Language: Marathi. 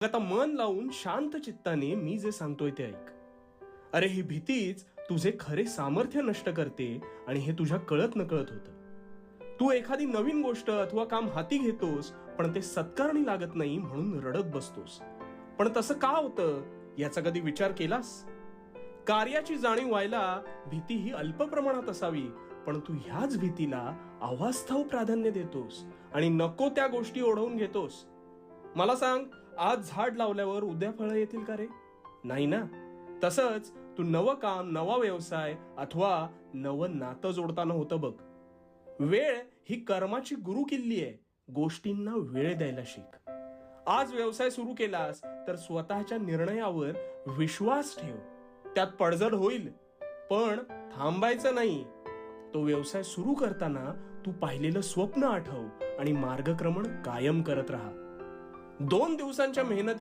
आता मन लावून शांत चित्ताने मी जे सांगतोय ते ऐक. अरे ही भीतीच तुझे खरे सामर्थ्य नष्ट करते आणि हे तुझ्या कळत नकळत होतं. तू एखादी नवीन गोष्ट अथवा काम हाती घेतोस पण ते सत्कारणी लागत नाही म्हणून रडत बसतोस. पण तसं का होतं याचा कधी विचार केलास? कार्याची जाणीव व्हायला भीती ही अल्प प्रमाणात असावी, पण तू ह्याच भीतीला अवास्तव प्राधान्य देतोस आणि नको त्या गोष्टी ओढवून घेतोस. मला सांग, आज झाड लावल्यावर उद्या फळं येतील का रे? नाही ना. तसंच तू नवं काम, नवा व्यवसाय अथवा नवं नातं जोडताना होतं बघ. वेळ ही कर्माची गुरु किल्ली आहे. गोष्टींना वेळ द्यायला शिक. आज व्यवसाय सुरू केलास तर स्वतःच्या निर्णयावर विश्वास ठेव. त्यात पडझड होईल पण थांबायचं नाही. तो व्यवसाय सुरू करताना तू पाहिलेलं स्वप्न आठव आणि मार्गक्रमण कायम करत राहा. 2 दिवसांच्या मेहनत